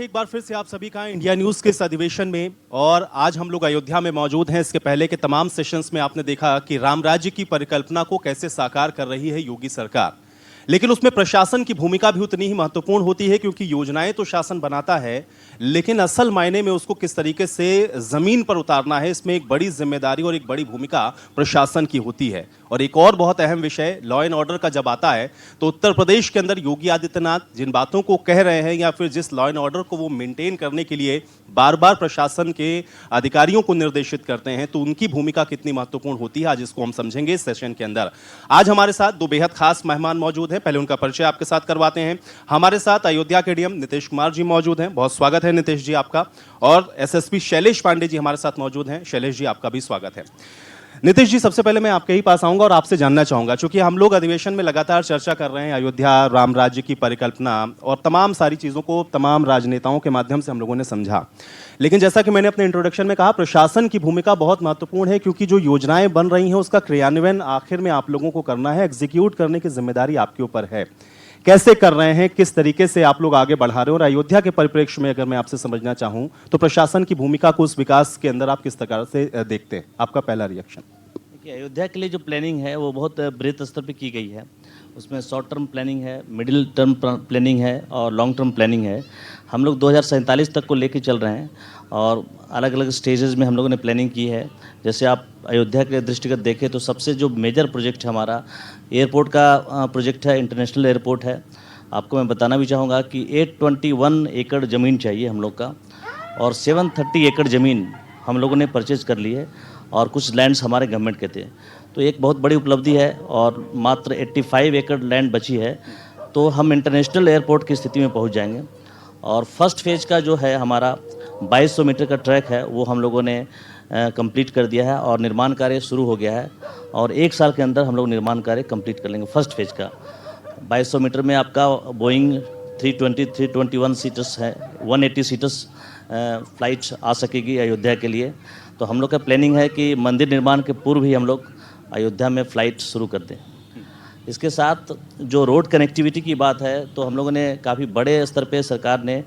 है एक बार फिर से आप सभी का इंडिया न्यूज के इस अधिवेशन में। और आज हम लोग अयोध्या में मौजूद हैं। इसके पहले के तमाम सेशंस में आपने देखा कि राम राज्य की परिकल्पना को कैसे साकार कर रही है योगी सरकार, लेकिन उसमें प्रशासन की भूमिका भी उतनी ही महत्वपूर्ण होती है, क्योंकि योजनाएं तो शासन बनाता है, लेकिन असल मायने में उसको किस तरीके से जमीन पर उतारना है, इसमें एक बड़ी जिम्मेदारी और एक बड़ी भूमिका प्रशासन की होती है। और एक और बहुत अहम विषय लॉ एंड ऑर्डर का जब आता है, तो उत्तर प्रदेश के अंदर योगी आदित्यनाथ जिन बातों को कह रहे हैं या फिर जिस लॉ एंड ऑर्डर को वो मेंटेन करने के लिए बार बार प्रशासन के अधिकारियों को निर्देशित करते हैं, तो उनकी भूमिका कितनी महत्वपूर्ण होती है, आज इसको हम समझेंगे इस सेशन के अंदर। आज हमारे साथ दो बेहद खास मेहमान मौजूद हैं। पहले उनका परिचय आपके साथ करवाते हैं। हमारे साथ अयोध्या के डीएम नीतीश कुमार जी मौजूद हैं, बहुत स्वागत है नीतीश जी आपका। और एसएसपी शैलेश पांडे जी हमारे साथ मौजूद हैं। शैलेश जी आपका भी स्वागत है। नीतीश जी, सबसे पहले मैं आपके ही पास आऊंगा और आपसे जानना चाहूंगा, क्योंकि हम लोग अधिवेशन में लगातार चर्चा कर रहे हैं अयोध्या राम राज्य की परिकल्पना और तमाम सारी चीजों को तमाम राजनेताओं के माध्यम से हम लोगों ने समझा, लेकिन जैसा कि मैंने अपने इंट्रोडक्शन में कहा, प्रशासन की भूमिका बहुत महत्वपूर्ण है, क्योंकि जो योजनाएं बन रही हैं उसका क्रियान्वयन आखिर में आप लोगों को करना है, एग्जीक्यूट करने की जिम्मेदारी आपके ऊपर है। कैसे कर रहे हैं, किस तरीके से आप लोग आगे बढ़ा रहे हो, और अयोध्या के परिप्रेक्ष्य में अगर मैं आपसे समझना चाहूं तो प्रशासन की भूमिका को उस विकास के अंदर आप किस प्रकार से देखते हैं? आपका पहला रिएक्शन। देखिए, अयोध्या के लिए जो प्लानिंग है वो बहुत बृहत स्तर पे की गई है। उसमें शॉर्ट टर्म प्लानिंग है, मिडिल टर्म प्लानिंग है और लॉन्ग टर्म प्लानिंग है। हम लोग 2047 तक को लेके चल रहे हैं और अलग अलग स्टेजेस में हम लोगों ने प्लानिंग की है। जैसे आप अयोध्या के दृष्टिगत देखें तो सबसे जो मेजर प्रोजेक्ट है हमारा एयरपोर्ट का प्रोजेक्ट है, इंटरनेशनल एयरपोर्ट है। आपको मैं बताना भी चाहूँगा कि 821 एकड़ ज़मीन चाहिए हम लोग का, और 730 एकड़ ज़मीन हम लोगों ने परचेज कर ली है और कुछ लैंड्स हमारे गवर्नमेंट के थे। तो एक बहुत बड़ी उपलब्धि है और मात्र 85 एकड़ लैंड बची है, तो हम इंटरनेशनल एयरपोर्ट की स्थिति में पहुंच जाएंगे। और फर्स्ट फेज का जो है हमारा 2200 मीटर का ट्रैक है वो हम लोगों ने कंप्लीट कर दिया है और निर्माण कार्य शुरू हो गया है, और 1 साल के अंदर हम लोग निर्माण कार्य कंप्लीट कर लेंगे फर्स्ट फेज का। 2200 मीटर में आपका बोइंग 321 सीटर्स है, 180 सीटर्स फ्लाइट्स आ सकेगी अयोध्या के लिए। तो हम लोग का प्लानिंग है कि मंदिर निर्माण के पूर्व ही हम लोग अयोध्या में फ़्लाइट शुरू कर दें। इसके साथ जो रोड कनेक्टिविटी की बात है, तो हम लोगों ने काफ़ी बड़े स्तर पे सरकार ने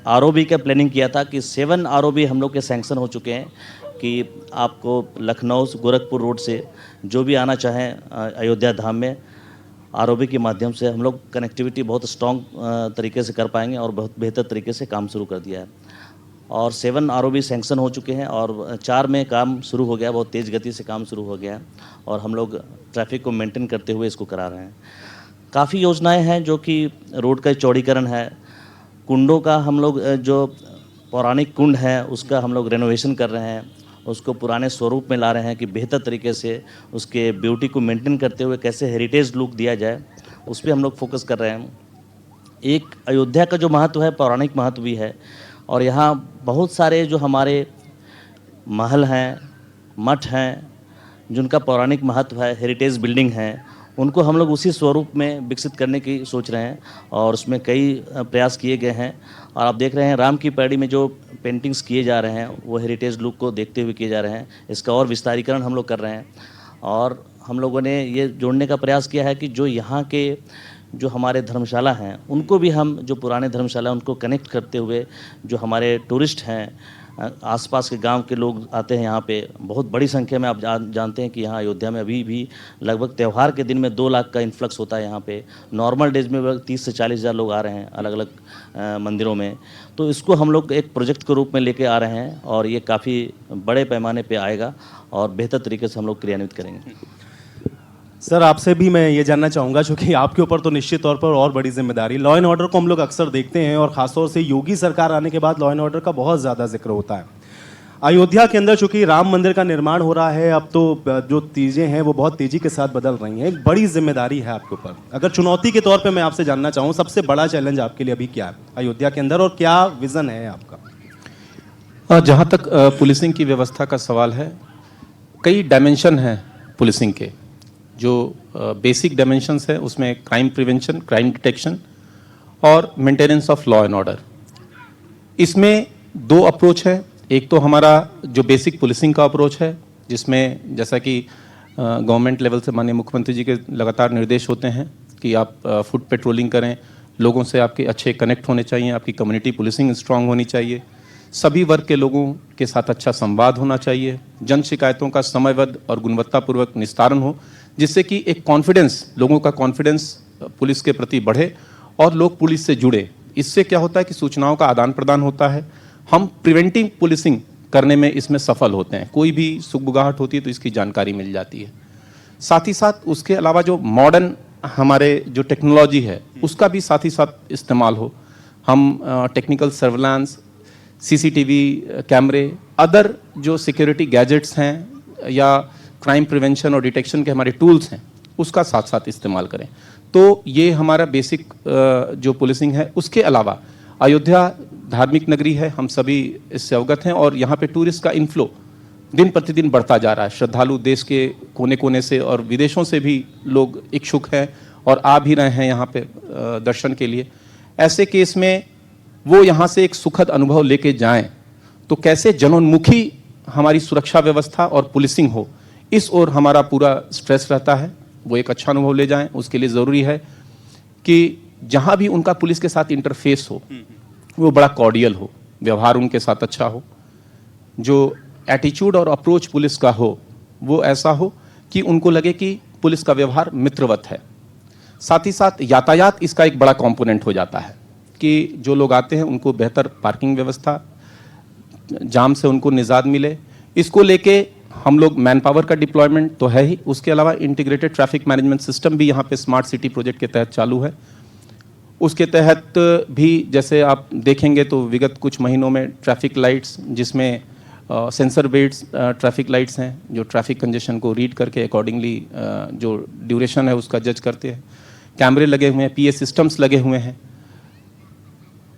आरओबी का प्लानिंग किया था कि 7 आरओबी हम लोग के सैंक्शन हो चुके हैं कि आपको लखनऊ गोरखपुर रोड से जो भी आना चाहें अयोध्या धाम में, आरओबी के माध्यम से हम लोग कनेक्टिविटी बहुत स्ट्रॉन्ग तरीके से कर पाएंगे और बहुत बेहतर तरीके से काम शुरू कर दिया है। और 7 आरओबी सैंक्शन हो चुके हैं और 4 में काम शुरू हो गया, बहुत तेज़ गति से काम शुरू हो गया है और हम लोग ट्रैफिक को मेंटेन करते हुए इसको करा रहे हैं। काफ़ी योजनाएं हैं जो कि रोड का चौड़ीकरण है, कुंडों का हम लोग जो पौराणिक कुंड है उसका हम लोग रेनोवेशन कर रहे हैं, उसको पुराने स्वरूप में ला रहे हैं कि बेहतर तरीके से उसके ब्यूटी को मेंटेन करते हुए कैसे हेरिटेज लुक दिया जाए, उस पर हम लोग फोकस कर रहे हैं। एक अयोध्या का जो महत्व है पौराणिक महत्व भी है, और यहाँ बहुत सारे जो हमारे महल हैं, मठ हैं, जिनका पौराणिक महत्व है, हेरिटेज बिल्डिंग हैं, उनको हम लोग उसी स्वरूप में विकसित करने की सोच रहे हैं और उसमें कई प्रयास किए गए हैं। और आप देख रहे हैं राम की पैड़ी में जो पेंटिंग्स किए जा रहे हैं वो हेरिटेज लुक को देखते हुए किए जा रहे हैं। इसका और विस्तारीकरण हम लोग कर रहे हैं और हम लोगों ने ये जोड़ने का प्रयास किया है कि जो यहाँ के जो हमारे धर्मशाला हैं उनको भी हम, जो पुराने धर्मशाला उनको कनेक्ट करते हुए, जो हमारे टूरिस्ट हैं, आसपास के गांव के लोग आते हैं यहाँ पे बहुत बड़ी संख्या में। आप जानते हैं कि यहाँ अयोध्या में अभी भी लगभग त्यौहार के दिन में 2 लाख का इन्फ्लक्स होता है यहाँ पे। नॉर्मल डेज में 30 से 40 हज़ार लोग आ रहे हैं अलग अलग मंदिरों में। तो इसको हम लोग एक प्रोजेक्ट के रूप में लेके आ रहे हैं और ये काफ़ी बड़े पैमाने पर आएगा और बेहतर तरीके से हम लोग क्रियान्वित करेंगे। सर, आपसे भी मैं ये जानना चाहूँगा, क्योंकि आपके ऊपर तो निश्चित तौर पर और बड़ी जिम्मेदारी, लॉ एंड ऑर्डर को हम लोग अक्सर देखते हैं और ख़ासतौर से योगी सरकार आने के बाद लॉ एंड ऑर्डर का बहुत ज़्यादा जिक्र होता है। अयोध्या के अंदर चूंकि राम मंदिर का निर्माण हो रहा है, अब तो जो चीज़ें हैं वो बहुत तेज़ी के साथ बदल रही हैं, एक बड़ी जिम्मेदारी है आपके ऊपर। अगर चुनौती के तौर पर मैं आपसे जानना चाहूँ, सबसे बड़ा चैलेंज आपके लिए अभी क्या है अयोध्या के अंदर और क्या विज़न है आपका? जहाँ तक पुलिसिंग की व्यवस्था का सवाल है, कई डायमेंशन हैं पुलिसिंग के। जो बेसिक डायमेंशंस है उसमें क्राइम प्रिवेंशन, क्राइम डिटेक्शन और maintenance of law and order. इसमें 2 अप्रोच है। एक तो हमारा जो बेसिक पुलिसिंग का अप्रोच है, जिसमें जैसा कि गवर्नमेंट लेवल से माननीय मुख्यमंत्री जी के लगातार निर्देश होते हैं कि आप फुट पेट्रोलिंग करें, लोगों से आपके अच्छे कनेक्ट होने चाहिए, आपकी कम्युनिटी पुलिसिंग स्ट्रांग होनी चाहिए, सभी वर्ग के लोगों के साथ अच्छा संवाद होना चाहिए, जन शिकायतों का समयबद्ध और गुणवत्तापूर्वक निस्तारण हो, जिससे कि एक कॉन्फिडेंस, लोगों का कॉन्फिडेंस पुलिस के प्रति बढ़े और लोग पुलिस से जुड़े। इससे क्या होता है कि सूचनाओं का आदान प्रदान होता है, हम प्रिवेंटिव पुलिसिंग करने में इसमें सफल होते हैं। कोई भी सुगबुगाहट होती है तो इसकी जानकारी मिल जाती है। साथ ही साथ उसके अलावा जो मॉडर्न हमारे जो टेक्नोलॉजी है उसका भी साथ ही साथ इस्तेमाल हो। हम टेक्निकल सर्विलांस, सीसीटीवी कैमरे, अदर जो सिक्योरिटी गैजेट्स हैं या क्राइम प्रिवेंशन और डिटेक्शन के हमारे टूल्स हैं उसका साथ साथ इस्तेमाल करें। तो ये हमारा बेसिक जो पुलिसिंग है। उसके अलावा अयोध्या धार्मिक नगरी है, हम सभी इससे अवगत हैं और यहाँ पे टूरिस्ट का इनफ्लो दिन प्रतिदिन बढ़ता जा रहा है। श्रद्धालु देश के कोने कोने से और विदेशों से भी लोग इच्छुक हैं और आ भी रहे हैं यहाँ पे दर्शन के लिए। ऐसे केस में वो यहाँ से एक सुखद अनुभव लेके जाएं तो कैसे जनोन्मुखी हमारी सुरक्षा व्यवस्था और पुलिसिंग हो, इस ओर हमारा पूरा स्ट्रेस रहता है। वो एक अच्छा अनुभव ले जाएं, उसके लिए ज़रूरी है कि जहाँ भी उनका पुलिस के साथ इंटरफेस हो वो बड़ा कॉर्डियल हो, व्यवहार उनके साथ अच्छा हो, जो एटीट्यूड और अप्रोच पुलिस का हो वो ऐसा हो कि उनको लगे कि पुलिस का व्यवहार मित्रवत है। साथ ही साथ यातायात इसका एक बड़ा कंपोनेंट हो जाता है कि जो लोग आते हैं उनको बेहतर पार्किंग व्यवस्था, जाम से उनको निजात मिले। इसको लेके हम लोग मैन पावर का डिप्लॉयमेंट तो है ही, उसके अलावा इंटीग्रेटेड ट्रैफिक मैनेजमेंट सिस्टम भी यहाँ पे स्मार्ट सिटी प्रोजेक्ट के तहत चालू है। उसके तहत भी जैसे आप देखेंगे तो विगत कुछ महीनों में ट्रैफिक लाइट्स, जिसमें सेंसर बेस्ड ट्रैफिक लाइट्स हैं जो ट्रैफिक कंजेशन को रीड करके अकॉर्डिंगली जो ड्यूरेशन है उसका जज करते हैं। कैमरे लगे हुए हैं, पीए सिस्टम्स लगे हुए हैं।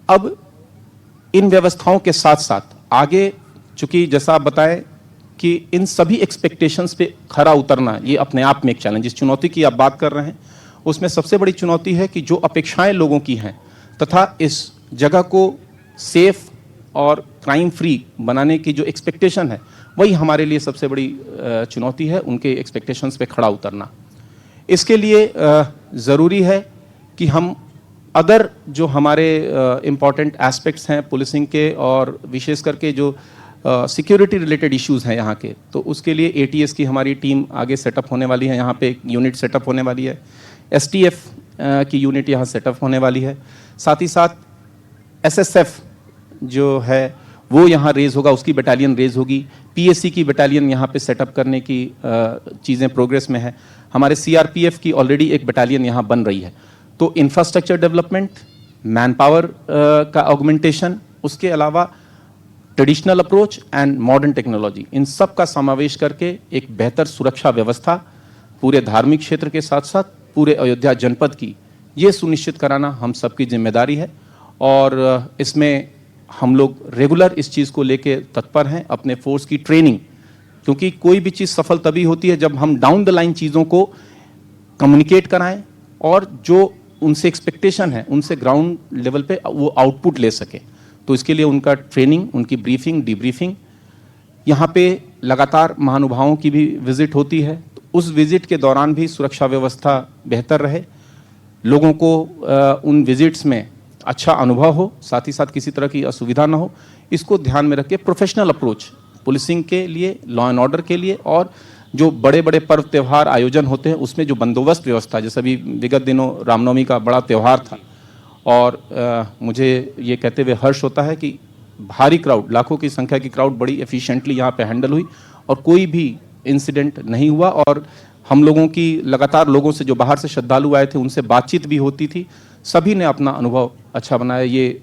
अब इन व्यवस्थाओं के साथ साथ आगे, चूंकि जैसा आप बताएं कि इन सभी एक्सपेक्टेशंस पे खरा उतरना ये अपने आप में एक चैलेंज, जिस चुनौती की आप बात कर रहे हैं उसमें सबसे बड़ी चुनौती है कि जो अपेक्षाएं लोगों की हैं तथा इस जगह को सेफ और क्राइम फ्री बनाने की जो एक्सपेक्टेशन है वही हमारे लिए सबसे बड़ी चुनौती है, उनके एक्सपेक्टेशंस पे खड़ा उतरना। इसके लिए ज़रूरी है कि हम अदर जो हमारे इम्पॉर्टेंट एस्पेक्ट्स हैं पुलिसिंग के और विशेष करके जो सिक्योरिटी रिलेटेड इश्यूज़ हैं यहाँ के, तो उसके लिए एटीएस की हमारी टीम आगे सेटअप होने वाली है। यहाँ पे एक यूनिट सेटअप होने वाली है, एसटीएफ की यूनिट यहाँ सेटअप होने वाली है। साथ ही साथ एसएसएफ जो है वो यहाँ रेज होगा, उसकी बटालियन रेज होगी। पीएससी की बटालियन यहाँ पे सेटअप करने की चीज़ें प्रोग्रेस में है। हमारे सीआरपीएफ की ऑलरेडी एक बटालियन यहाँ बन रही है। तो इंफ्रास्ट्रक्चर डेवलपमेंट, मैन पावर का ऑगमेंटेशन, उसके अलावा traditional approach and modern technology, इन सब का समावेश करके एक बेहतर सुरक्षा व्यवस्था पूरे धार्मिक क्षेत्र के साथ साथ पूरे अयोध्या जनपद की, ये सुनिश्चित कराना हम सबकी जिम्मेदारी है। और इसमें हम लोग रेगुलर इस चीज़ को लेके तत्पर हैं। अपने फोर्स की ट्रेनिंग, क्योंकि कोई भी चीज़ सफल तभी होती है जब हम डाउन द लाइन चीज़ों को कम्युनिकेट कराएं और जो उनसे एक्सपेक्टेशन है उनसे ग्राउंड लेवल पे वो आउटपुट ले सके। तो इसके लिए उनका ट्रेनिंग, उनकी ब्रीफिंग, डिब्रीफिंग, यहाँ पे लगातार महानुभावों की भी विजिट होती है। तो उस विजिट के दौरान भी सुरक्षा व्यवस्था बेहतर रहे, लोगों को उन विजिट्स में अच्छा अनुभव हो, साथ ही साथ किसी तरह की असुविधा ना हो। इसको ध्यान में रख के प्रोफेशनल अप्रोच पुलिसिंग के लिए, लॉ एंड ऑर्डर के लिए, और जो बड़े बड़े पर्व त्यौहार आयोजन होते हैं उसमें जो बंदोबस्त व्यवस्था, जैसे अभी विगत दिनों रामनवमी का बड़ा त्यौहार था और मुझे ये कहते हुए हर्ष होता है कि भारी क्राउड, लाखों की संख्या की क्राउड बड़ी एफिशिएंटली यहाँ पे हैंडल हुई और कोई भी इंसिडेंट नहीं हुआ। और हम लोगों की लगातार लोगों से जो बाहर से श्रद्धालु आए थे उनसे बातचीत भी होती थी, सभी ने अपना अनुभव अच्छा बनाया। ये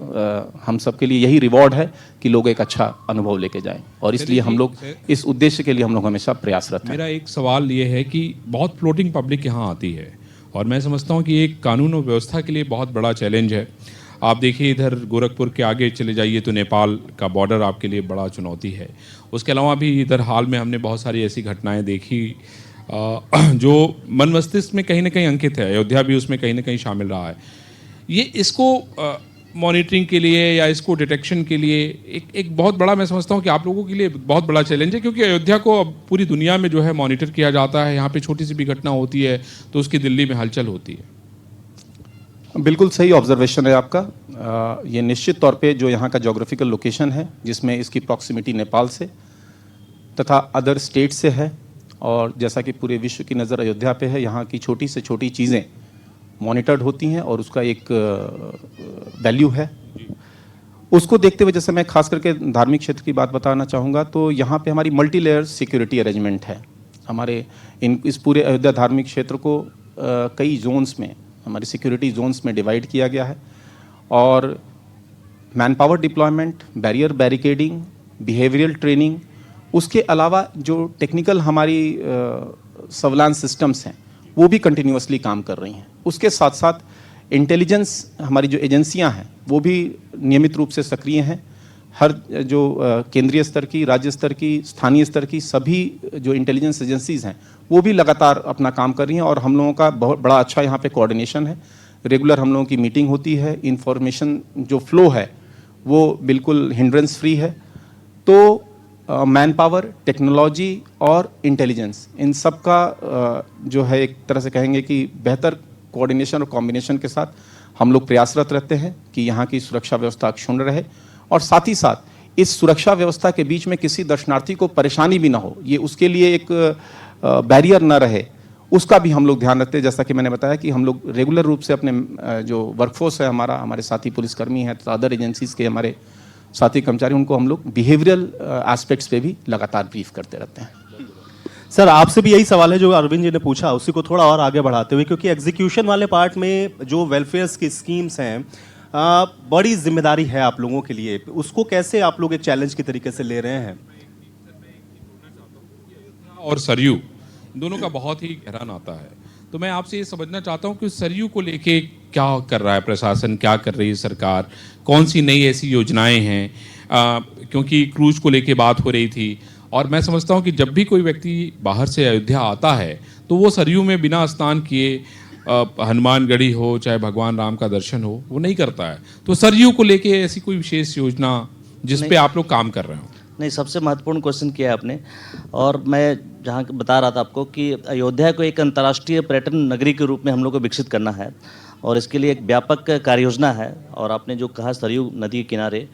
हम सब के लिए यही रिवॉर्ड है कि लोग एक अच्छा अनुभव लेके जाएं और इसलिए हम लोग इस उद्देश्य के लिए हम लोग हमेशा प्रयासरत हैं। मेरा एक सवाल ये है कि बहुत फ्लोटिंग पब्लिक यहाँ आती है और मैं समझता हूँ कि एक कानून और व्यवस्था के लिए बहुत बड़ा चैलेंज है। आप देखिए इधर गोरखपुर के आगे चले जाइए तो नेपाल का बॉर्डर आपके लिए बड़ा चुनौती है। उसके अलावा भी इधर हाल में हमने बहुत सारी ऐसी घटनाएं देखी जो मन मस्तिष्क में कहीं ना कहीं अंकित है। अयोध्या भी उसमें कहीं ना कहीं शामिल रहा है। ये इसको मॉनिटरिंग के लिए या इसको डिटेक्शन के लिए एक बहुत बड़ा, मैं समझता हूँ कि आप लोगों के लिए बहुत बड़ा चैलेंज है, क्योंकि अयोध्या को अब पूरी दुनिया में जो है मॉनिटर किया जाता है। यहाँ पे छोटी सी भी घटना होती है तो उसकी दिल्ली में हलचल होती है। बिल्कुल सही ऑब्जर्वेशन है आपका। ये निश्चित तौर पे जो यहाँ का जोग्राफिकल लोकेशन है, जिसमें इसकी प्रॉक्सिमिटी नेपाल से तथा अदर स्टेट से है, और जैसा कि पूरे विश्व की नज़र अयोध्या पे है, यहाँ की छोटी से छोटी चीज़ें मॉनिटर्ड होती हैं और उसका एक वैल्यू है। उसको देखते हुए जैसे मैं खास करके धार्मिक क्षेत्र की बात बताना चाहूँगा, तो यहाँ पे हमारी मल्टी लेयर सिक्योरिटी अरेंजमेंट है। हमारे इस पूरे अयोध्या धार्मिक क्षेत्र को कई जोन्स में, हमारी सिक्योरिटी जोन्स में डिवाइड किया गया है, और man power deployment, barrier barricading, behavioural training, उसके अलावा जो टेक्निकल हमारी सर्विलांस सिस्टम्स हैं वो भी कंटिन्यूअसली काम कर रही हैं। उसके साथ साथ इंटेलिजेंस हमारी जो एजेंसियां हैं वो भी नियमित रूप से सक्रिय हैं। हर जो केंद्रीय स्तर की, राज्य स्तर की, स्थानीय स्तर की सभी जो इंटेलिजेंस एजेंसीज़ हैं वो भी लगातार अपना काम कर रही हैं, और हम लोगों का बहुत बड़ा अच्छा यहाँ पे कोऑर्डिनेशन है। रेगुलर हम लोगों की मीटिंग होती है, इंफॉर्मेशन जो फ्लो है वो बिल्कुल हिंड्रेंस फ्री है। तो मैन पावर, टेक्नोलॉजी और इंटेलिजेंस, इन सब का जो है एक तरह से कहेंगे कि बेहतर कोऑर्डिनेशन और कॉम्बिनेशन के साथ हम लोग प्रयासरत रहते हैं कि यहाँ की सुरक्षा व्यवस्था अक्षुण्ण रहे, और साथ ही साथ इस सुरक्षा व्यवस्था के बीच में किसी दर्शनार्थी को परेशानी भी ना हो, ये उसके लिए एक बैरियर ना रहे, उसका भी हम लोग ध्यान रखते हैं। जैसा कि मैंने बताया कि हम लोग रेगुलर रूप से अपने जो वर्कफोर्स है हमारा, हमारे साथी पुलिसकर्मी हैं तथा अदर एजेंसीज़ के हमारे साथी कर्मचारी, उनको हम लोग बिहेवियरल एस्पेक्ट्स पे भी लगातार ब्रीफ करते रहते हैं। सर, आपसे भी यही सवाल है जो अरविंद जी ने पूछा, उसी को थोड़ा और आगे बढ़ाते हुए, क्योंकि एग्जीक्यूशन वाले पार्ट में जो वेलफेयर की स्कीम्स हैं, बड़ी जिम्मेदारी है आप लोगों के लिए, उसको कैसे आप लोग एक चैलेंज की तरीके से ले रहे हैं? और सरयू दोनों का बहुत ही गहरा नाता है। तो मैं आपसे ये समझना चाहता हूँ कि सरयू को लेके क्या कर रहा है प्रशासन, क्या कर रही है सरकार, कौन सी नई ऐसी योजनाएं हैं, क्योंकि क्रूज को लेके बात हो रही थी, और मैं समझता हूँ कि जब भी कोई व्यक्ति बाहर से अयोध्या आता है तो वो सरयू में बिना स्नान किए हनुमानगढ़ी हो चाहे भगवान राम का दर्शन हो वो नहीं करता है। तो सरयू को लेके ऐसी कोई विशेष योजना जिस पे आप लोग काम कर रहे हो? नहीं, सबसे महत्वपूर्ण क्वेश्चन किया है आपने, और मैं जहाँ बता रहा था आपको कि अयोध्या को एक अंतर्राष्ट्रीय पर्यटन नगरी के रूप में हम लोग को विकसित करना है, और इसके लिए एक व्यापक कार्य योजना है। और आपने जो कहा सरयू नदी के किनारे,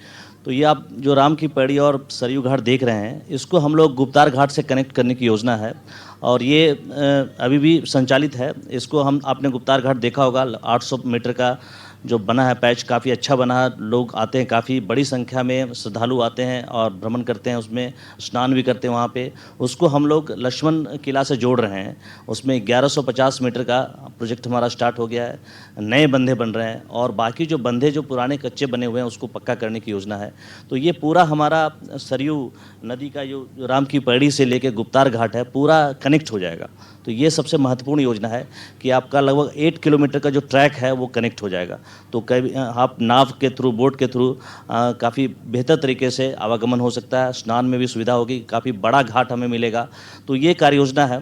तो ये आप जो राम की पैड़ी और सरयू घाट देख रहे हैं, इसको हम लोग गुप्तार घाट से कनेक्ट करने की योजना है, और ये अभी भी संचालित है। इसको हम, आपने गुप्तार घाट देखा होगा, 800 मीटर का जो बना है पैच, काफ़ी अच्छा बना है। लोग आते हैं, काफ़ी बड़ी संख्या में श्रद्धालु आते हैं और भ्रमण करते हैं, उसमें स्नान भी करते हैं वहाँ पे। उसको हम लोग लक्ष्मण किला से जोड़ रहे हैं। उसमें 1150 मीटर का प्रोजेक्ट हमारा स्टार्ट हो गया है, नए बंधे बन रहे हैं, और बाकी जो बंधे जो पुराने कच्चे बने हुए हैं उसको पक्का करने की योजना है। तो ये पूरा हमारा सरयू नदी का जो राम की पैड़ी से लेकर गुप्तार घाट है पूरा कनेक्ट हो जाएगा। तो ये सबसे महत्वपूर्ण योजना है कि आपका लगभग 8 किलोमीटर का जो ट्रैक है वो कनेक्ट हो जाएगा। तो कभी आप नाव के थ्रू, बोट के थ्रू काफ़ी बेहतर तरीके से आवागमन हो सकता है, स्नान में भी सुविधा होगी, काफ़ी बड़ा घाट हमें मिलेगा। तो ये कार्य योजना है।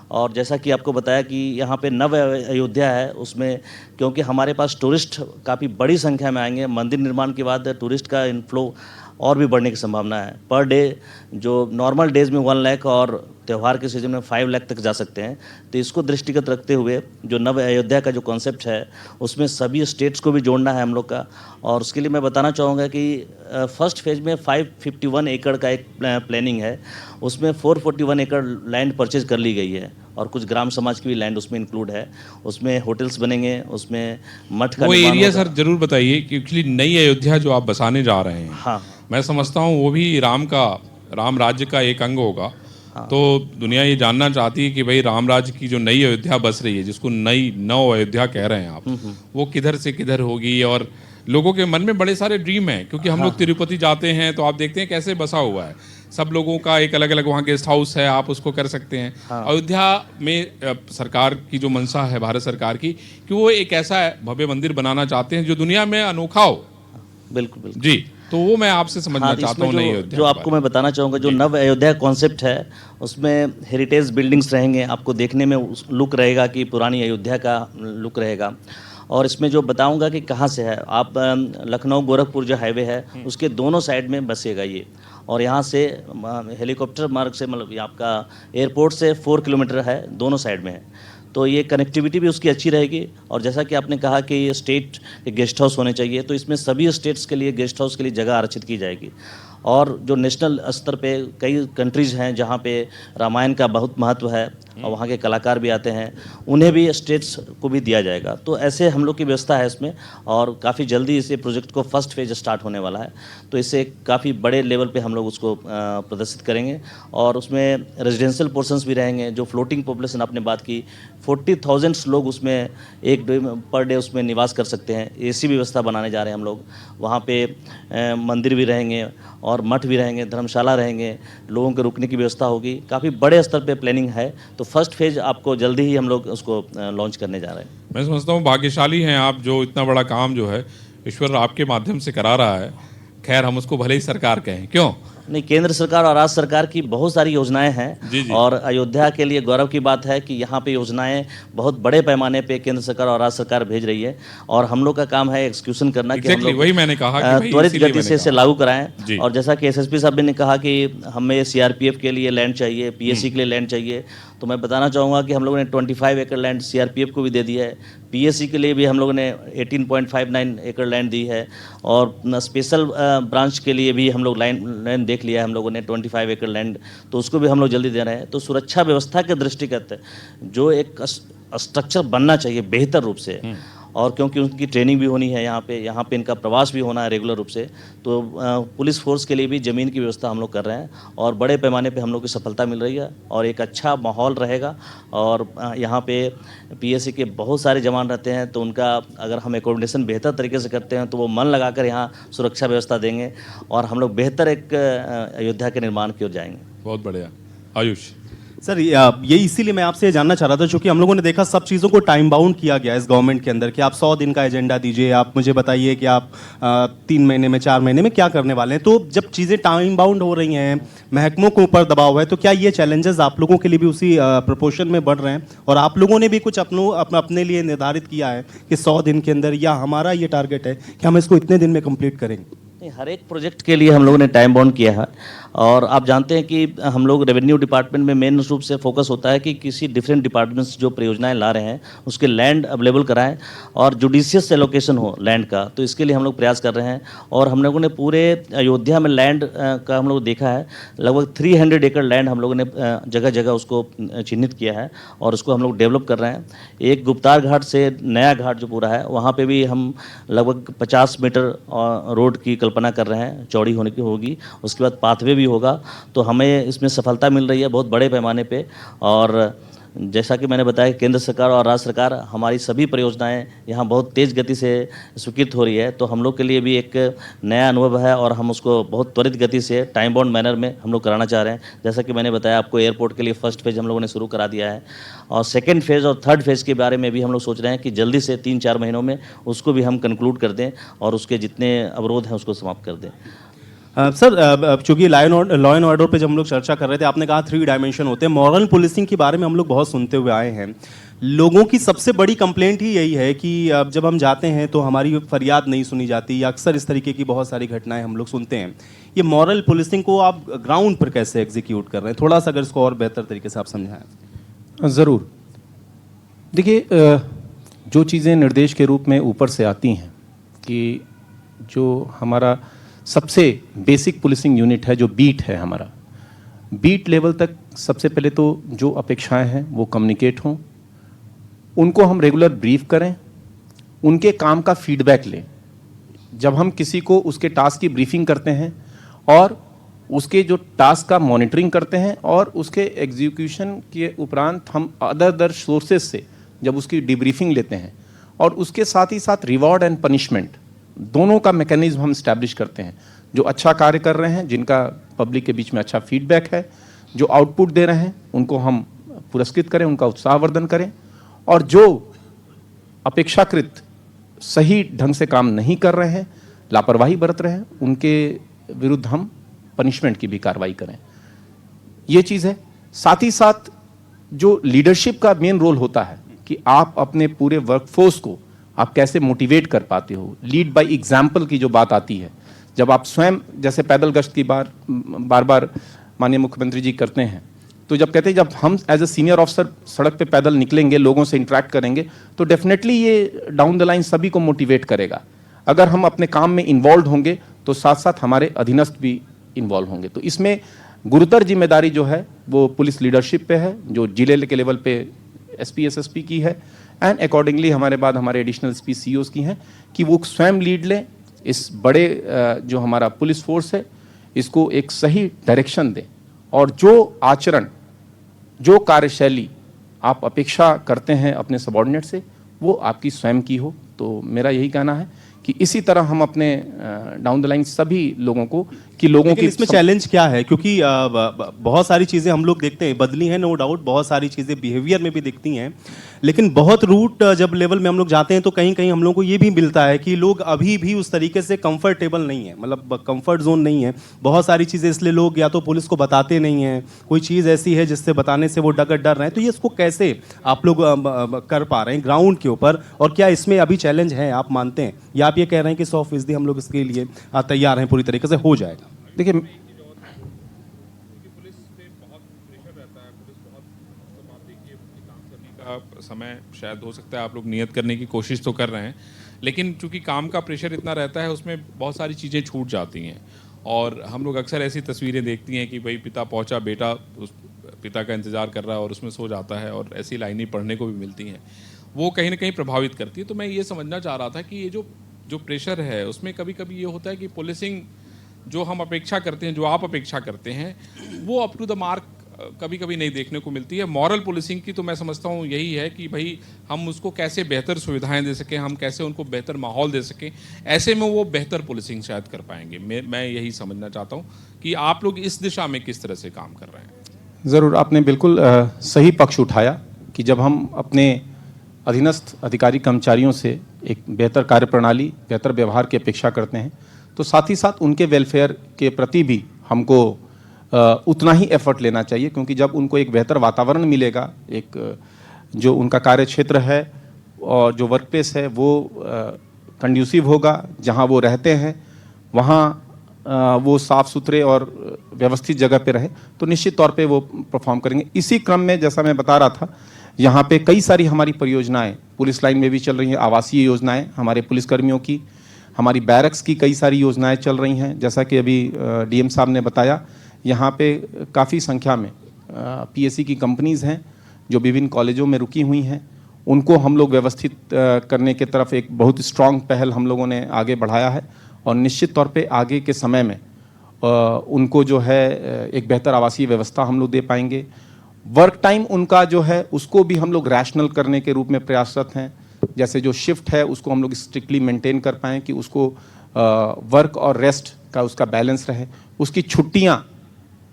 और जैसा कि आपको बताया कि यहाँ पे नव अयोध्या है, उसमें क्योंकि हमारे पास टूरिस्ट काफ़ी बड़ी संख्या में आएंगे, मंदिर निर्माण के बाद टूरिस्ट का इनफ्लो और भी बढ़ने की संभावना है। पर डे जो नॉर्मल डेज़ में 1 लाख और त्यौहार के सीजन में 5 लाख तक जा सकते हैं। तो इसको दृष्टिगत रखते हुए जो नव अयोध्या का जो कॉन्सेप्ट है उसमें सभी स्टेट्स को भी जोड़ना है हम लोग का। और उसके लिए मैं बताना चाहूँगा कि फर्स्ट फेज में 551 एकड़ का एक प्लानिंग है, उसमें 441 एकड़ लैंड परचेज कर ली गई है, और कुछ ग्राम समाज की भी लैंड उसमें इंक्लूड है। उसमें होटल्स बनेंगे, उसमें मठ का वो निर्माण एरिया होगा। सर जरूर बताइए, क्योंकि नई अयोध्या जो आप बसाने जा रहे हैं, हाँ, मैं समझता हूँ वो भी राम राज्य का एक अंग होगा। तो दुनिया ये जानना चाहती है कि भाई राम राज्य की जो नई अयोध्या बस रही है, जिसको नई नव अयोध्या कह रहे हैं आप, वो किधर से किधर होगी, और लोगों के मन में बड़े सारे ड्रीम हैं। क्योंकि हम लोग तिरुपति जाते हैं तो आप देखते हैं कैसे बसा हुआ है, सब लोगों का एक अलग अलग वहाँ गेस्ट हाउस है, आप उसको कर सकते हैं। अयोध्या में सरकार की जो मंशा है, भारत सरकार की, कि वो एक ऐसा भव्य मंदिर बनाना चाहते हैं जो दुनिया में अनोखा हो। बिल्कुल बिल्कुल जी, तो वो मैं आपसे समझना चाहता इसमें हूँ नई अयोध्या जो के आपको बारे मैं बताना चाहूँगा, जो नव अयोध्या कॉन्सेप्ट है उसमें हेरिटेज बिल्डिंग्स रहेंगे, आपको देखने में लुक रहेगा कि पुरानी अयोध्या का लुक रहेगा। और इसमें जो बताऊंगा कि कहाँ से है, आप लखनऊ गोरखपुर जो हाईवे है उसके दोनों साइड में बसेगा ये, और यहाँ से हेलीकॉप्टर मार्ग से, मतलब ये आपका एयरपोर्ट से 4 किलोमीटर है, दोनों साइड में है। तो ये कनेक्टिविटी भी उसकी अच्छी रहेगी। और जैसा कि आपने कहा कि ये स्टेट के गेस्ट हाउस होने चाहिए, तो इसमें सभी स्टेट्स के लिए गेस्ट हाउस के लिए जगह आरक्षित की जाएगी। और जो नेशनल स्तर पे कई कंट्रीज़ हैं जहाँ पे रामायण का बहुत महत्व है और वहाँ के कलाकार भी आते हैं, उन्हें भी स्टेट्स को भी दिया जाएगा। तो ऐसे हम लोग की व्यवस्था है इसमें, और काफ़ी जल्दी इसे प्रोजेक्ट को फर्स्ट फेज स्टार्ट होने वाला है। तो इससे काफ़ी बड़े लेवल पे हम लोग उसको प्रदर्शित करेंगे। और उसमें रेजिडेंशियल पोर्शंस भी रहेंगे। जो फ्लोटिंग पॉपुलेशन आपने बात की, 40,000 लोग उसमें एक पर डे उसमें निवास कर सकते हैं। ऐसी व्यवस्था बनाने जा रहे हैं हम लोग। वहाँ पे मंदिर भी रहेंगे और मठ भी रहेंगे, धर्मशाला रहेंगे, लोगों के रुकने की व्यवस्था होगी। काफ़ी बड़े स्तर पे प्लानिंग है। तो फर्स्ट फेज आपको जल्दी ही हम लोग उसको लॉन्च करने जा रहे हैं। मैं समझता हूँ भाग्यशाली हैं आप, जो इतना बड़ा काम जो है ईश्वर आपके माध्यम से करा रहा है। खैर, हम उसको भले ही सरकार कहें, क्यों? नहीं, केंद्र सरकार और राज्य सरकार की बहुत सारी योजनाएं हैं। जी। और अयोध्या के लिए गौरव की बात है कि यहाँ पे योजनाएं बहुत बड़े पैमाने पे केंद्र सरकार और राज्य सरकार भेज रही है। और हम लोग का काम है एक्सक्यूशन करना कि हम लोग वही मैंने कहा कि भाई त्वरित इसीलिए गति से मैंने इसे कहा। लागू जी। कराएं। और जैसा कि एसएसपी साहब ने कहा कि हमें सीआरपीएफ के लिए लैंड चाहिए, पीएससी के लिए लैंड चाहिए, तो मैं बताना चाहूँगा कि हम लोगों ने 25 एकड़ लैंड सीआरपीएफ को भी दे दिया है। पीएससी के लिए भी हम लोगों ने 18.59 एकड़ लैंड दी है। और स्पेशल ब्रांच के लिए भी हम लोग लैंड देख लिया है हम लोगों ने 25 एकड़ लैंड, तो उसको भी हम लोग जल्दी दे रहे हैं। तो सुरक्षा व्यवस्था के दृष्टिगत जो एक स्ट्रक्चर बनना चाहिए बेहतर रूप से, और क्योंकि उनकी ट्रेनिंग भी होनी है यहाँ पे इनका प्रवास भी होना है रेगुलर रूप से, तो पुलिस फोर्स के लिए भी ज़मीन की व्यवस्था हम लोग कर रहे हैं। और बड़े पैमाने पे हम लोग की सफलता मिल रही है और एक अच्छा माहौल रहेगा। और यहाँ पे पीएससी के बहुत सारे जवान रहते हैं, तो उनका अगर हम एकोमोडेशन बेहतर तरीके से करते हैं तो वो मन लगाकर यहाँ सुरक्षा व्यवस्था देंगे और हम लोग बेहतर एक अयोध्या के निर्माण की ओर जाएंगे। बहुत बढ़िया। आयुष सर, ये इसीलिए मैं आपसे जानना चाह रहा था, क्योंकि हम लोगों ने देखा सब चीज़ों को टाइम बाउंड किया गया इस गवर्नमेंट के अंदर कि आप 100 दिन का एजेंडा दीजिए, आप मुझे बताइए कि आप 3 महीने में 4 महीने में क्या करने वाले हैं। तो जब चीज़ें टाइम बाउंड हो रही हैं, महकमों के ऊपर दबाव है, तो क्या ये चैलेंजेस आप लोगों के लिए भी उसी प्रोपोर्शन में बढ़ रहे हैं? और आप लोगों ने भी कुछ अपने लिए निर्धारित किया है कि 100 दिन के अंदर, या हमारा ये टारगेट है कि हम इसको इतने दिन में कंप्लीट करेंगे? नहीं, हर एक प्रोजेक्ट के लिए हम लोगों ने टाइम बाउंड किया है। और आप जानते हैं कि हम लोग रेवेन्यू डिपार्टमेंट में मेन रूप से फोकस होता है कि किसी डिफरेंट डिपार्टमेंट्स जो परियोजनाएं ला रहे हैं उसके लैंड अवेलेबल कराएं और जुडिशियस एलोकेशन हो लैंड का। तो इसके लिए हम लोग प्रयास कर रहे हैं। और हम लोगों ने पूरे अयोध्या में लैंड का हम लोग देखा है, लगभग 300 एकड़ लैंड हम लोगों ने जगह जगह उसको चिन्हित किया है और उसको हम लोग डेवलप कर रहे हैं। एक गुप्तार घाट से नया घाट जो पूरा है, वहाँ पर भी हम लगभग 50 मीटर रोड की कल्पना कर रहे हैं, चौड़ी होने की होगी। उसके बाद पाथवे भी होगा। तो हमें इसमें सफलता मिल रही है बहुत बड़े पैमाने पे। और जैसा कि मैंने बताया, केंद्र सरकार और राज्य सरकार हमारी सभी परियोजनाएं यहाँ बहुत तेज़ गति से स्वीकृत हो रही है। तो हम लोग के लिए भी एक नया अनुभव है और हम उसको बहुत त्वरित गति से टाइम बाउंड मैनर में हम लोग कराना चाह रहे हैं। जैसा कि मैंने बताया आपको, एयरपोर्ट के लिए फर्स्ट फेज़ हम लोगों ने शुरू करा दिया है और सेकेंड फेज़ और थर्ड फेज़ के बारे में भी हम लोग सोच रहे हैं कि जल्दी से 3-4 महीनों में उसको भी हम कंक्लूड कर दें और उसके जितने अवरोध हैं उसको समाप्त कर दें। सर, चूंकि लॉ एंड ऑर्डर पे जब हम लोग चर्चा कर रहे थे, आपने कहा 3 डायमेंशन होते हैं। मॉरल पुलिसिंग के बारे में हम लोग बहुत सुनते हुए आए हैं। लोगों की सबसे बड़ी कंप्लेंट ही यही है कि जब हम जाते हैं तो हमारी फरियाद नहीं सुनी जाती, या अक्सर इस तरीके की बहुत सारी घटनाएं हम लोग सुनते हैं। ये मॉरल पुलिसिंग को आप ग्राउंड पर कैसे एग्जीक्यूट कर रहे हैं? थोड़ा सा अगर इसको और बेहतर तरीके से आप समझाएं। ज़रूर। देखिए, जो चीज़ें निर्देश के रूप में ऊपर से आती हैं कि जो हमारा सबसे बेसिक पुलिसिंग यूनिट है, जो बीट है, हमारा बीट लेवल तक सबसे पहले तो जो अपेक्षाएं हैं वो कम्युनिकेट हों, उनको हम रेगुलर ब्रीफ करें, उनके काम का फीडबैक लें। जब हम किसी को उसके टास्क की ब्रीफिंग करते हैं और उसके जो टास्क का मॉनिटरिंग करते हैं और उसके एग्जीक्यूशन के उपरांत हम अदर सोर्सेज से जब उसकी डिब्रीफिंग लेते हैं और उसके साथ ही साथ रिवॉर्ड एंड पनिशमेंट दोनों का मैकेनिज्म हम इस्टेब्लिश करते हैं। जो अच्छा कार्य कर रहे हैं, जिनका पब्लिक के बीच में अच्छा फीडबैक है, जो आउटपुट दे रहे हैं, उनको हम पुरस्कृत करें, उनका उत्साहवर्धन करें। और जो अपेक्षाकृत सही ढंग से काम नहीं कर रहे हैं, लापरवाही बरत रहे हैं, उनके विरुद्ध हम पनिशमेंट की भी कार्रवाई करें। ये चीज़ है। साथ ही साथ जो लीडरशिप का मेन रोल होता है कि आप अपने पूरे वर्कफोर्स को आप कैसे मोटिवेट कर पाते हो। लीड बाय एग्जाम्पल की जो बात आती है, जब आप स्वयं जैसे पैदल गश्त की बार बार माननीय मुख्यमंत्री जी करते हैं, तो जब कहते हैं जब हम एज अ सीनियर ऑफिसर सड़क पे पैदल निकलेंगे, लोगों से इंटरेक्ट करेंगे, तो डेफिनेटली ये डाउन द लाइन सभी को मोटिवेट करेगा। अगर हम अपने काम में इन्वॉल्व होंगे तो साथ साथ हमारे अधीनस्थ भी इन्वॉल्व होंगे। तो इसमें गुरुतर जिम्मेदारी जो है वो पुलिस लीडरशिप पे है, जो जिले के लेवल पे एसपी एसएसपी की है, एंड अकॉर्डिंगली हमारे बाद हमारे एडिशनल एसपी सीओज की हैं कि वो स्वयं लीड लें, इस बड़े जो हमारा पुलिस फोर्स है इसको एक सही डायरेक्शन दें, और जो आचरण, जो कार्यशैली आप अपेक्षा करते हैं अपने सबॉर्डिनेट से, वो आपकी स्वयं की हो। तो मेरा यही कहना है कि इसी तरह हम अपने डाउन द लाइन सभी लोगों को कि लोगों की इसमें चैलेंज क्या है, क्योंकि बहुत सारी चीज़ें हम लोग देखते हैं बदली हैं, नो डाउट, बहुत सारी चीज़ें बिहेवियर में भी दिखती हैं, लेकिन बहुत रूट जब लेवल में हम लोग जाते हैं तो कहीं कहीं हम लोग को ये भी मिलता है कि लोग अभी भी उस तरीके से कंफर्टेबल नहीं है, मतलब कंफर्ट जोन नहीं है। बहुत सारी चीज़ें इसलिए लोग या तो पुलिस को बताते नहीं हैं, कोई चीज़ ऐसी है जिससे बताने से वो डर रहे हैं। तो ये इसको कैसे आप लोग कर पा रहे हैं ग्राउंड के ऊपर, और क्या इसमें अभी चैलेंज है, आप मानते हैं, या आप ये कह रहे हैं कि 100% हम लोग इसके लिए तैयार हैं, पूरी तरीके से हो जाएगा? देखिए, समय शायद हो सकता है आप लोग नियत करने की कोशिश तो कर रहे हैं, लेकिन चूंकि काम का प्रेशर इतना रहता है उसमें बहुत सारी चीज़ें छूट जाती हैं। और हम लोग अक्सर ऐसी तस्वीरें देखती हैं कि भाई पिता पहुंचा, बेटा उस पिता का इंतज़ार कर रहा है और उसमें सो जाता है, और ऐसी लाइनें पढ़ने को भी मिलती हैं, वो कहीं ना कहीं प्रभावित करती है। तो मैं ये समझना चाह रहा था कि ये जो प्रेशर है उसमें कभी कभी ये होता है कि पुलिसिंग जो हम अपेक्षा करते हैं, जो आप अपेक्षा करते हैं, वो अप टू द मार्क कभी कभी नहीं देखने को मिलती है। मॉरल पुलिसिंग की तो मैं समझता हूँ यही है कि भाई हम उसको कैसे बेहतर सुविधाएं दे सकें, हम कैसे उनको बेहतर माहौल दे सकें, ऐसे में वो बेहतर पुलिसिंग शायद कर पाएंगे। मैं यही समझना चाहता हूँ कि आप लोग इस दिशा में किस तरह से काम कर रहे हैं। ज़रूर, आपने बिल्कुल सही पक्ष उठाया कि जब हम अपने अधीनस्थ अधिकारी कर्मचारियों से एक बेहतर कार्यप्रणाली, बेहतर व्यवहार की अपेक्षा करते हैं, तो साथ ही साथ उनके वेलफेयर के प्रति भी हमको उतना ही एफर्ट लेना चाहिए, क्योंकि जब उनको एक बेहतर वातावरण मिलेगा, एक जो उनका कार्य क्षेत्र है और जो वर्क प्लेस है वो कंड्यूसिव होगा, जहां वो रहते हैं वहां वो साफ़ सुथरे और व्यवस्थित जगह पे रहे, तो निश्चित तौर पे वो परफॉर्म करेंगे। इसी क्रम में जैसा मैं बता रहा था, यहाँ पे कई सारी हमारी परियोजनाएं पुलिस लाइन में भी चल रही हैं, आवासीय योजनाएं हमारे पुलिसकर्मियों की, हमारी बैरक्स की कई सारी योजनाएं चल रही हैं। जैसा कि अभी डीएम साहब ने बताया, यहाँ पे काफ़ी संख्या में पीएससी की कंपनीज़ हैं जो विभिन्न कॉलेजों में रुकी हुई हैं, उनको हम लोग व्यवस्थित करने के तरफ एक बहुत स्ट्रॉन्ग पहल हम लोगों ने आगे बढ़ाया है, और निश्चित तौर पे आगे के समय में उनको जो है एक बेहतर आवासीय व्यवस्था हम लोग दे पाएंगे। वर्क टाइम उनका जो है उसको भी हम लोग रैशनल करने के रूप में प्रयासरत हैं। जैसे जो शिफ्ट है उसको हम लोग स्ट्रिक्टली मेंटेन कर पाएँ कि उसको वर्क और रेस्ट का उसका बैलेंस रहे, उसकी छुट्टियाँ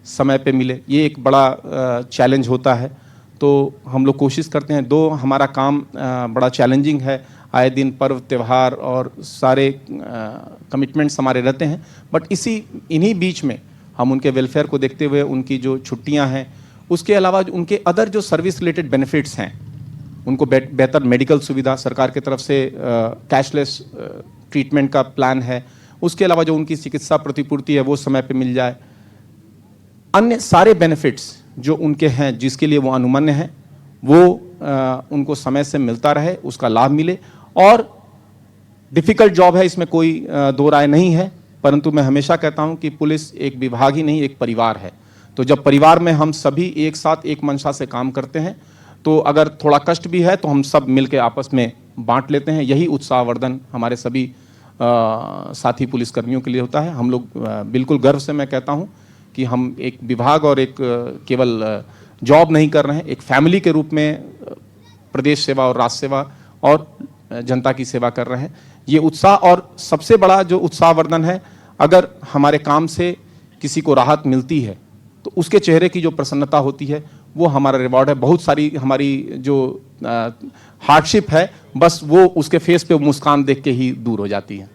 समय पे मिले। ये एक बड़ा चैलेंज होता है, तो हम लोग कोशिश करते हैं। दो, हमारा काम बड़ा चैलेंजिंग है, आए दिन पर्व त्यौहार और सारे कमिटमेंट्स हमारे रहते हैं, बट इन्हीं बीच में हम उनके वेलफेयर को देखते हुए उनकी जो छुट्टियां हैं, उसके अलावा उनके अदर जो सर्विस रिलेटेड बेनिफिट्स हैं, उनको बेहतर मेडिकल सुविधा सरकार की तरफ से, कैशलेस ट्रीटमेंट का प्लान है, उसके अलावा जो उनकी चिकित्सा प्रतिपूर्ति है वो समय पे मिल जाए, अन्य सारे बेनिफिट्स जो उनके हैं जिसके लिए वो अनुमन्य हैं वो उनको समय से मिलता रहे, उसका लाभ मिले। और डिफ़िकल्ट जॉब है, इसमें कोई दो राय नहीं है, परंतु मैं हमेशा कहता हूं कि पुलिस एक विभाग ही नहीं, एक परिवार है। तो जब परिवार में हम सभी एक साथ एक मंशा से काम करते हैं, तो अगर थोड़ा कष्ट भी है तो हम सब मिलकर आपस में बांट लेते हैं। यही उत्साहवर्धन हमारे सभी साथी पुलिसकर्मियों के लिए होता है। हम लोग बिल्कुल गर्व से मैं कहता हूं कि हम एक विभाग और एक केवल जॉब नहीं कर रहे हैं, एक फैमिली के रूप में प्रदेश सेवा और राष्ट्र सेवा और जनता की सेवा कर रहे हैं। ये उत्साह, और सबसे बड़ा जो उत्साहवर्धन है, अगर हमारे काम से किसी को राहत मिलती है तो उसके चेहरे की जो प्रसन्नता होती है वो हमारा रिवॉर्ड है। बहुत सारी हमारी जो हार्डशिप है, बस वो उसके फेस पे मुस्कान देख के ही दूर हो जाती है।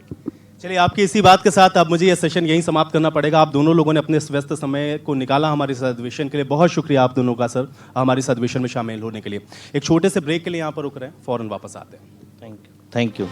चलिए, आपकी इसी बात के साथ अब मुझे यह सेशन यहीं समाप्त करना पड़ेगा। आप दोनों लोगों ने अपने इस व्यस्त समय को निकाला हमारे इस अधिवेशन के लिए। बहुत शुक्रिया आप दोनों का सर, हमारे इस अधिवेशन में शामिल होने के लिए। एक छोटे से ब्रेक के लिए यहाँ पर रुक रहे हैं, फौरन वापस आते हैं। Thank you.